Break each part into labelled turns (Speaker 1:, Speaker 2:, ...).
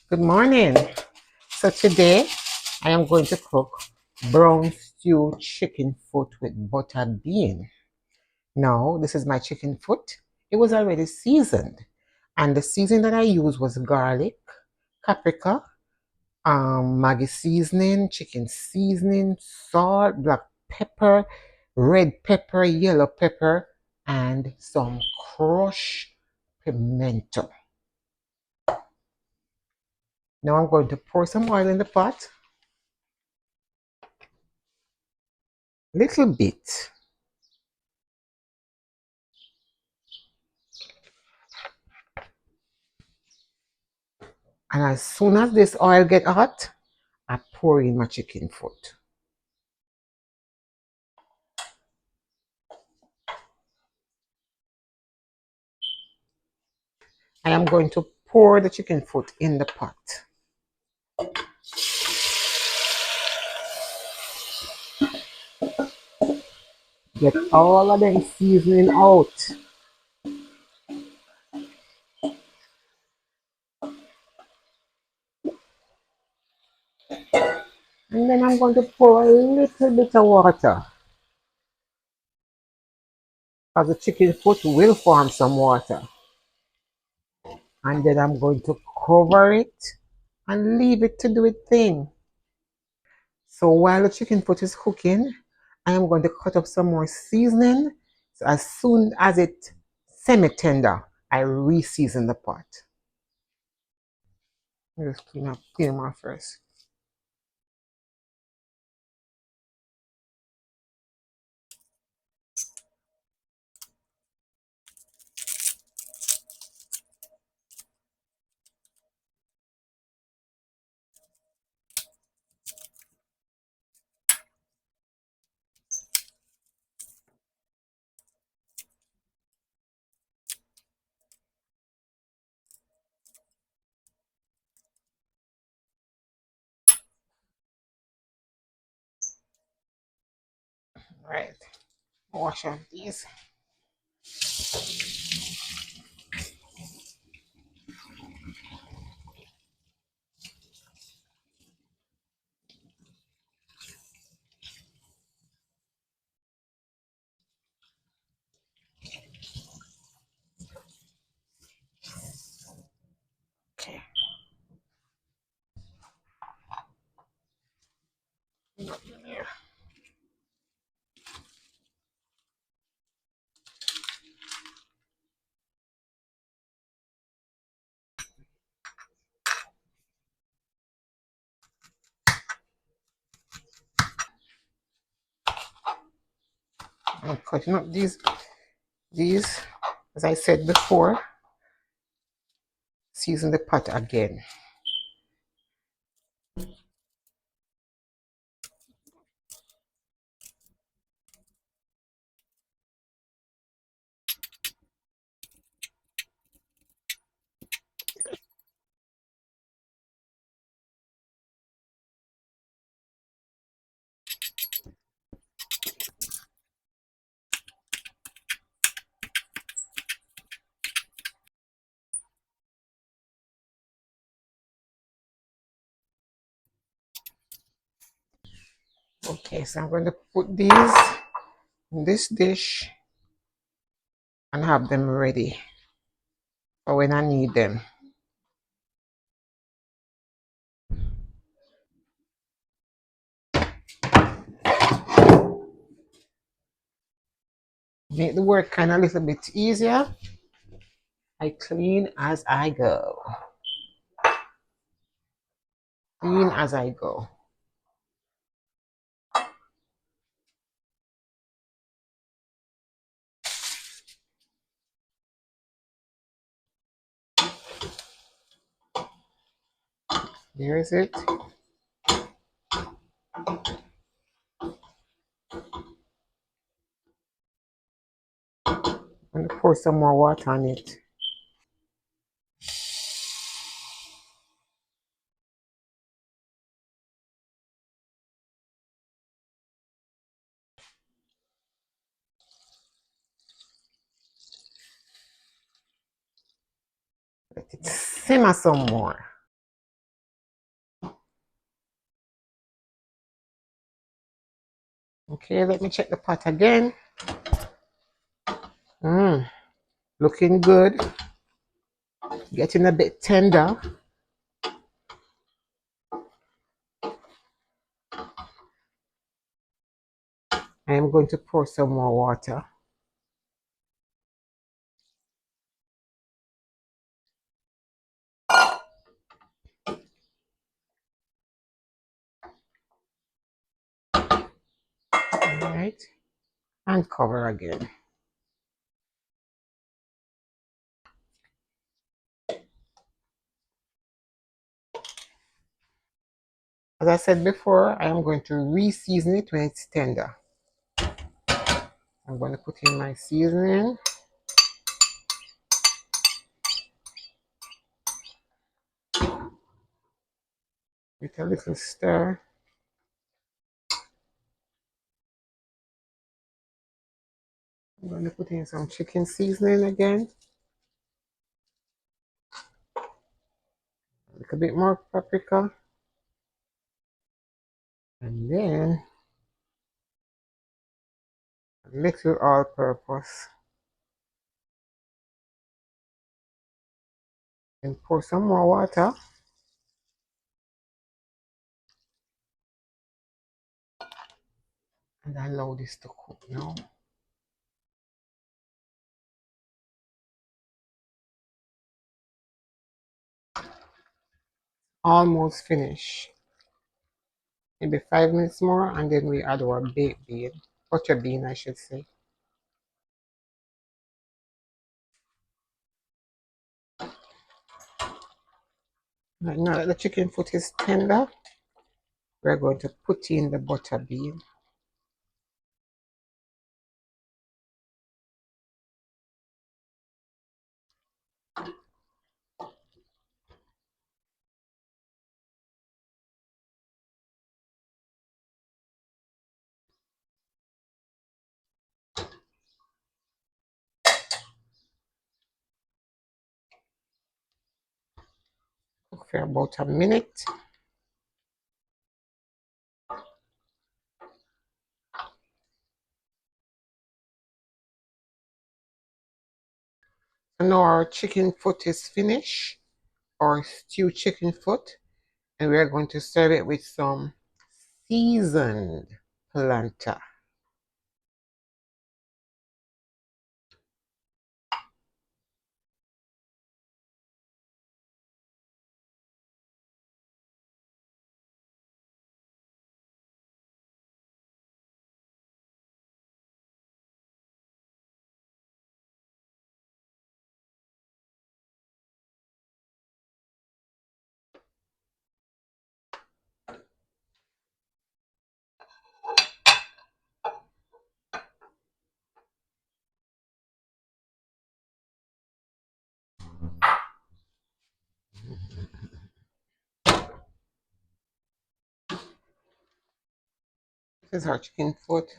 Speaker 1: Good morning. So today I am going to cook brown stew chicken foot with butter bean. Now, this is my chicken foot. It was already seasoned. And the seasoning that I used was garlic, paprika, Maggi seasoning, chicken seasoning, salt, black pepper, red pepper, yellow pepper, and some crushed pimento. Now I'm going to pour some oil in the pot, little bit. And as soon as this oil get hot, I pour in my chicken foot. I am going to pour the chicken foot in the pot. Get all of them seasoning out. And then I'm going to pour a little bit of water. Because the chicken foot will form some water. And then I'm going to cover it and leave it to do its thing. So while the chicken foot is cooking, I am going to cut up some more seasoning. So as soon as it semi-tender, I re-season the pot. Just clean them off first. Right. Wash off these. Okay. I'm cutting up these, as I said before, season the pot again. Okay, so I'm going to put these in this dish and have them ready for when I need them. Make the work kind of a little bit easier. I clean as I go. Clean as I go. There is it. I'm going to pour some more water on it. Let it simmer some more. Okay, let me check the pot again. Looking good. Getting a bit tender. I am going to pour some more water. Alright. And cover again. As I said before, I am going to re-season it when it's tender. I'm going to put in my seasoning. With a little stir. I'm going to put in some chicken seasoning again. A little bit more paprika. And then a little all-purpose. And pour some more water. And allow this to cook now. Almost finished. Maybe 5 minutes more, and then we add our baked bean, butter bean, I should say. Right, now that the chicken foot is tender, we're going to put in the butter bean. Cook for about a minute. And now our chicken foot is finished, our stewed chicken foot, and we're going to serve it with some seasoned polenta. This is our chicken foot.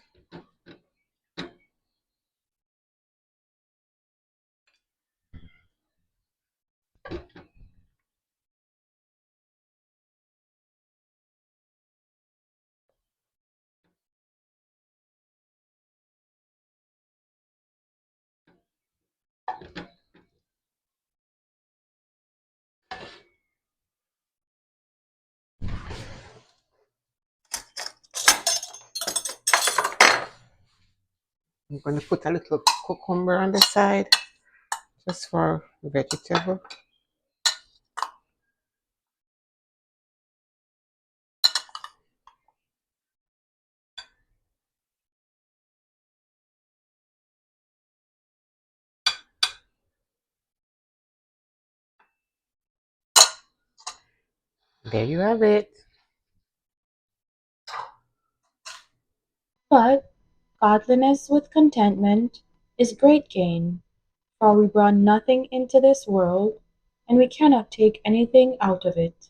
Speaker 1: I'm going to put a little cucumber on the side, just for vegetable. There you have it.
Speaker 2: But godliness with contentment is great gain: for we brought nothing into this world, and we cannot take anything out of it.